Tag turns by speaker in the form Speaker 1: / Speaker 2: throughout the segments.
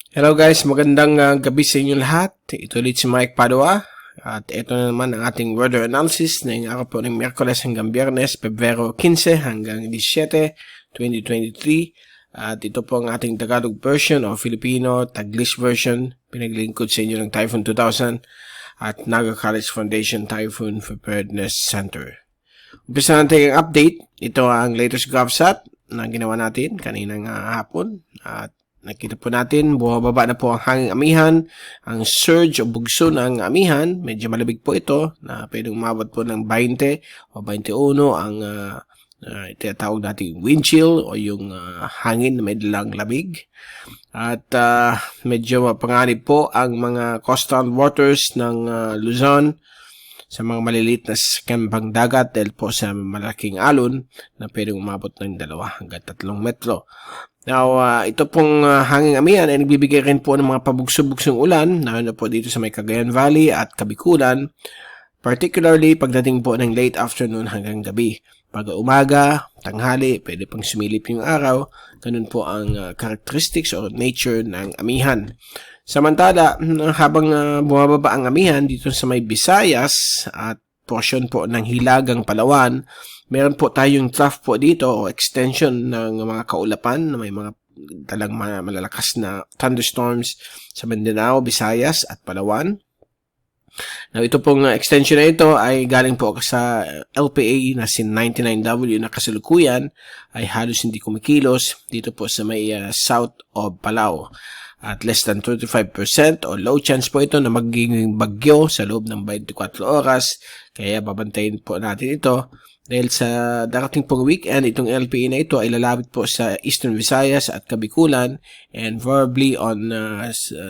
Speaker 1: Hello guys, magandang gabi sa inyo lahat. Ito ulit si Mike Padua. At ito na naman ang ating weather analysis ngayong araw po ng Miyerkules hanggang Biyernes, Pebrero 15 hanggang 17, 2023. At ito po ang ating Tagalog version o Filipino Taglish version. Pinaglingkod sa inyo ng Typhoon 2000 at Naga College Foundation Typhoon Preparedness Center. Umpisa natin ang update. Ito ang latest GovSat na ginawa natin kaninang hapon. At nakita po natin, bumababa na po ang hanging amihan, ang surge o bugso ng amihan, medyo malabig po ito, na pwedeng umabot po ng 20 o 21 ang tinatawag natin wind chill o yung hangin na may dalang lamig. At medyo mapanganib po ang mga coastal waters ng Luzon sa mga maliliit na kembang dagat dahil po sa malaking alon na pwedeng umabot ng 2 hanggang 3 metro. Now, ito pong hanging amihan ay nagbibigay rin po ng mga pabugso-bugsong ulan, na po dito sa may Cagayan Valley at Kabikulan, particularly pagdating po ng late afternoon hanggang gabi. Pag umaga, tanghali, pwede pang sumilip yung araw, ganun po ang characteristics or nature ng amihan. Samantala, habang bumababa ang amihan dito sa may Visayas at portion po ng Hilagang Palawan, meron po tayong trough po dito o extension ng mga kaulapan na may mga talang malalakas na thunderstorms sa Mindanao, Visayas at Palawan. Now, ito pong extension na ito ay galing po sa LPA na si 99W na kasalukuyan ay halos hindi kumikilos dito po sa may south of Palau. At less than 35% o low chance po ito na magiging bagyo sa loob ng 24 oras. Kaya babantayin po natin ito. Dahil sa darating pong weekend, itong LPA na ito ay lalapit po sa Eastern Visayas at Kabikulan, and probably on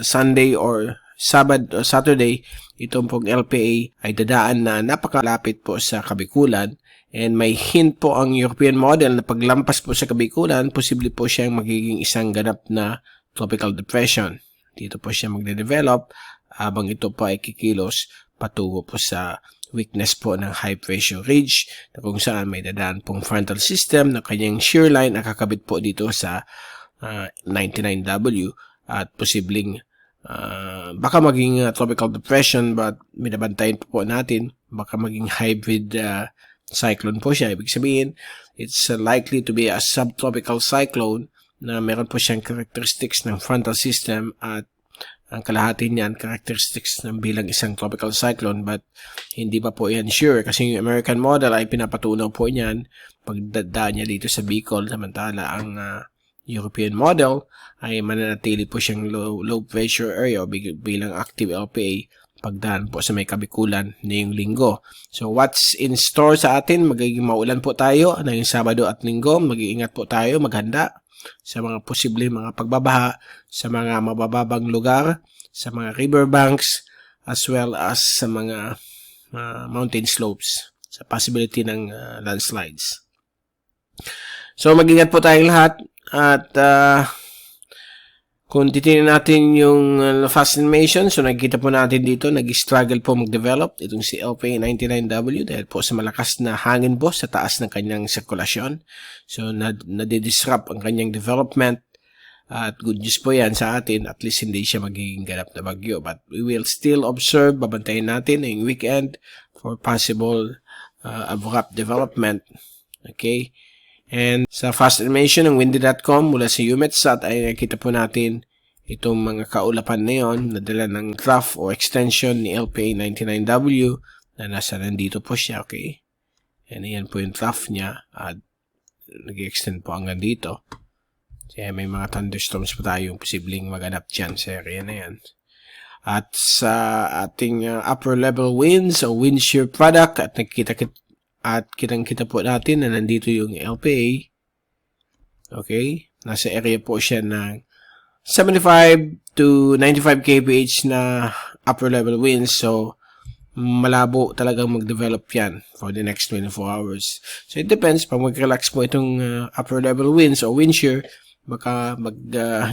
Speaker 1: Sunday or Saturday, itong pong LPA ay dadaan na napakalapit po sa Kabikulan, and may hint po ang European model na paglampas po sa Kabikulan, posible po siyang magiging isang ganap na tropical depression. Dito po siya magde-develop habang ito po ay kikilos patungo po sa weakness po ng high pressure ridge na kung saan may dadaan pong frontal system na kanyang shear line na kakabit po dito sa 99W at posibleng baka maging tropical depression, but binabantayan po natin baka maging hybrid cyclone po siya. Ibig sabihin, it's likely to be a subtropical cyclone na meron po siyang characteristics ng frontal system at ang kalahati niyan characteristics ng bilang isang tropical cyclone, but hindi pa po yan sure kasi yung American model ay pinapatunaw po niyan pagdadaan niya dito sa Bicol, samantala ang European model ay mananatili po siyang low pressure area bilang active LPA pagdaan po sa may Kabikulan ngayong linggo. So what's in store sa atin? Magiging maulan po tayo ngayong Sabado at Linggo. Mag-iingat po tayo, maghanda sa mga posibleng mga pagbabaha sa mga mabababang lugar, sa mga riverbanks, as well as sa mga mountain slopes, sa possibility ng landslides. So mag-ingat po tayong lahat, at kung titingnan natin yung fast animation, so nakikita po natin dito, nag-struggle po mag-develop itong si LPA99W dahil po sa malakas na hangin po sa taas ng kanyang sirkulasyon. So, nadidisrupt ang kanyang development. At good news po yan sa atin, at least hindi siya magiging ganap na bagyo. But we will still observe, babantayin natin ngayong weekend for possible abrupt development. Okay? And sa fast animation ng windy.com mula sa UMETSAT ay nakita po natin itong mga kaulapan na yun na dala ng trough o extension ni LPA99W na nandito po siya, okay? And yan po yung trough niya at nag-extend po hanggang dito. Kaya may mga thunderstorms po tayong posibleng maganap dyan sa area na yan. At sa ating upper level winds o wind shear product at kitang-kita po natin na nandito yung LPA. Okay? Nasa area po siya ng 75 to 95 kph na upper level winds. So, malabo talagang mag-develop yan for the next 24 hours. So, it depends. Pag mag-relax po itong upper level winds o wind shear, baka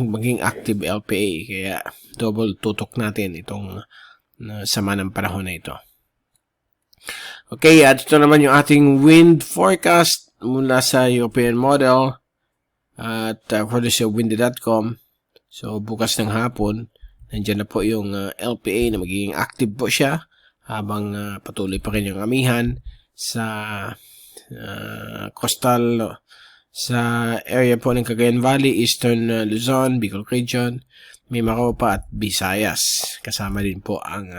Speaker 1: maging active LPA. Kaya, double tutok natin itong sama ng panahon na ito. Okay, at ito naman yung ating wind forecast mula sa European model at according sa windy.com. So, bukas ng hapon, nandyan na po yung LPA na magiging active po siya habang patuloy pa rin yung amihan sa coastal sa area po ng Cagayan Valley, Eastern Luzon, Bicol Region, Mimaropa at Visayas. Kasama din po ang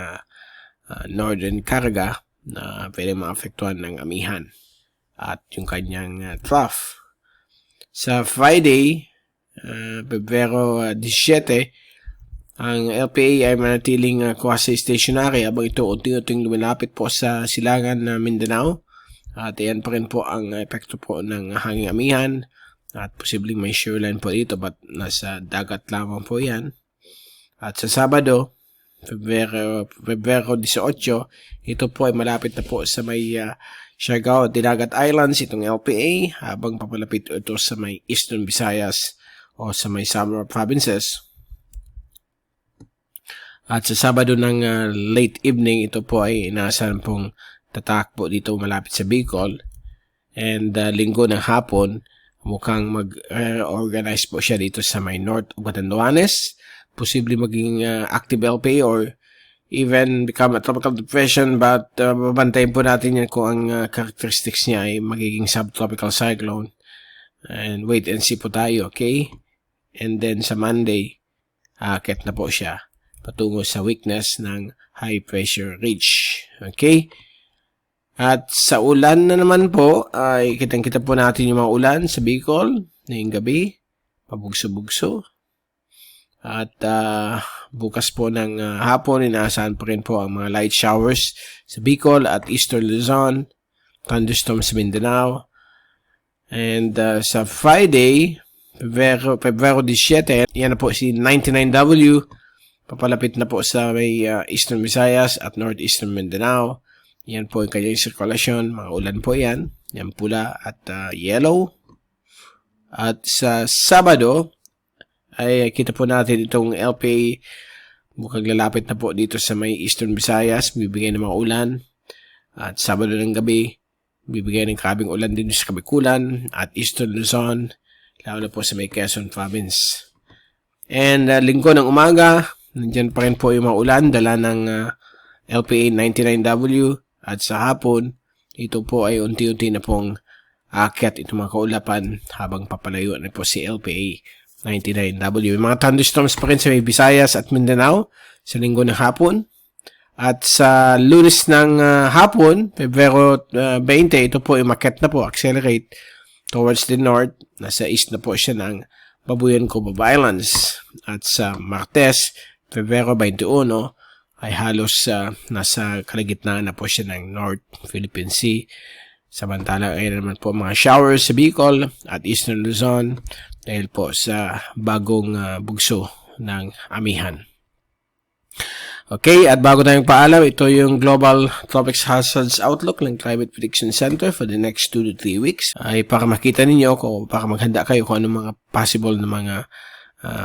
Speaker 1: Northern Caraga na pwede maapektuhan ng amihan at yung kanyang trough. Sa Friday, Pebrero 17, ang LPA ay manatiling quasi-stationary habang ito unti-unting lumalapit po sa silangan na Mindanao. At iyan pa rin po ang epekto po ng hanging amihan at posibleng may shoreline po dito but nasa dagat lamang po yan. At sa Sabado, Pebrero 18, ito po ay malapit na po sa may Siargao at Dinagat Islands, itong LPA, habang papalapit ito sa may Eastern Visayas o sa may Samar Provinces. At sa Sabado ng late evening, ito po ay inaasahan pong tatakbo dito malapit sa Bicol. And Linggo ng hapon, mukhang mag-organize po siya dito sa may north of Catanduanes. Posible maging active LPA or even become a tropical depression, but babantayin po natin yan kung ang characteristics niya ay magiging subtropical cyclone. And wait and see po tayo, okay? And then sa Monday, akit na po siya patungo sa weakness ng high pressure ridge. Okay? At sa ulan na naman po, ay kitang-kita po natin yung mga ulan sa Bicol ngayong gabi, pabugso-bugso. At bukas po ng hapon, inaasahan pa rin po ang mga light showers sa Bicol at Eastern Luzon, thunderstorms sa Mindanao. And sa Friday, Pebrero 17, yan na po si 99W, papalapit na po sa may Eastern Visayas at Northeastern Mindanao. Yan po yung kanyang sirkulasyon. Mga ulan po yan. Yan pula at yellow. At sa Sabado, ay kita po natin itong LPA. Mukhang lalapit na po dito sa may Eastern Visayas. Bibigay ng mga ulan. At Sabado ng gabi, bibigay ng karabing ulan din sa Kabikulan at Eastern Luzon. Lalo na po sa may Quezon Province. And Linggo ng umaga, nandyan pa rin po yung mga ulan. Dala ng LPA 99W. At sa hapon, ito po ay unti-unti na pong aakyat itong mga kaulapan habang papalayo na po si LPA 99W. May mga thunderstorms pa rin sa may Visayas at Mindanao sa linggo ng hapon. At sa Lunes ng hapon, Pebrero 20, ito po ay umakyat na po, accelerate towards the north. Nasa east na po siya ng Babuyan Cubao Islands. At sa Martes, Pebrero 21, ay halos nasa kalagitnaan na po siya ng North Philippine Sea. Samantala ay naman po mga showers sa Bicol at Eastern Luzon dahil po sa bagong bugso ng amihan. Okay, at bago tayong paalam, ito yung Global Tropics Hazards Outlook ng Climate Prediction Center for the next 2 to 3 weeks. Ay para makita ninyo kung para maghanda kayo kung anong mga possible na mga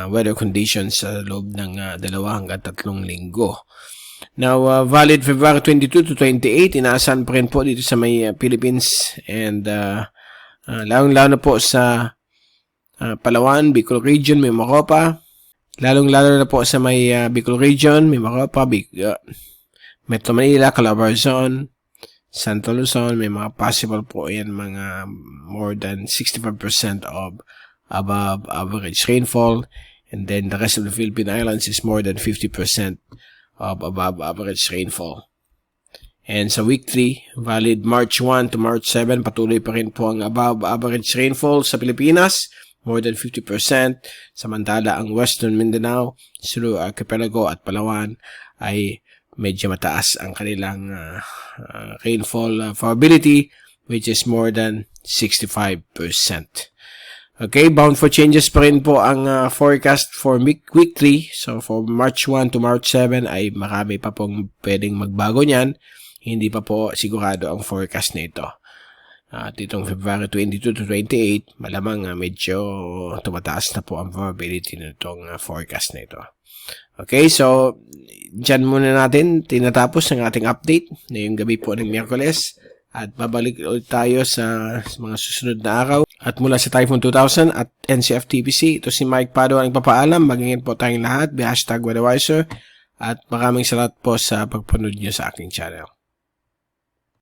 Speaker 1: weather conditions sa loob ng 2 hanggang 3 linggo. Now, valid February 22 to 28, inaasahan pa rin po dito sa may Philippines and lalong-lalo na po sa Palawan, Bicol Region, Mimaropa. Lalong-lalo na po sa may Bicol Region, Mimaropa, Metro Manila, Calabarzon, Central Luzon. May mga possible po yan, mga more than 65% of above average rainfall. And then the rest of the Philippine Islands is more than 50% of above average rainfall. And sa week 3, valid March 1 to March 7, patuloy pa rin po ang above average rainfall sa Pilipinas, more than 50%. Samantala, ang Western Mindanao, Sulu Archipelago at Palawan ay medyo mataas ang kanilang rainfall probability, which is more than 65%. Okay, bound for changes pa rin po ang forecast for week 3. So, for March 1 to March 7 ay marami pa pong pwedeng magbago niyan. Hindi pa po sigurado ang forecast nito. At itong February 22 to 28, malamang medyo tumataas na po ang probability nitong forecast nito. Okay, so dyan muna natin tinatapos ang ating update ngayong gabi po ng Miyerkules. At babalik ulit tayo sa mga susunod na araw. At mula sa Typhoon 2000 at NCFTPC, ito si Mike Padua ang nagpapaalam. Mag-ingat po tayong lahat. #WeatherWiser. At maraming salamat po sa pagpanood niyo sa aking channel.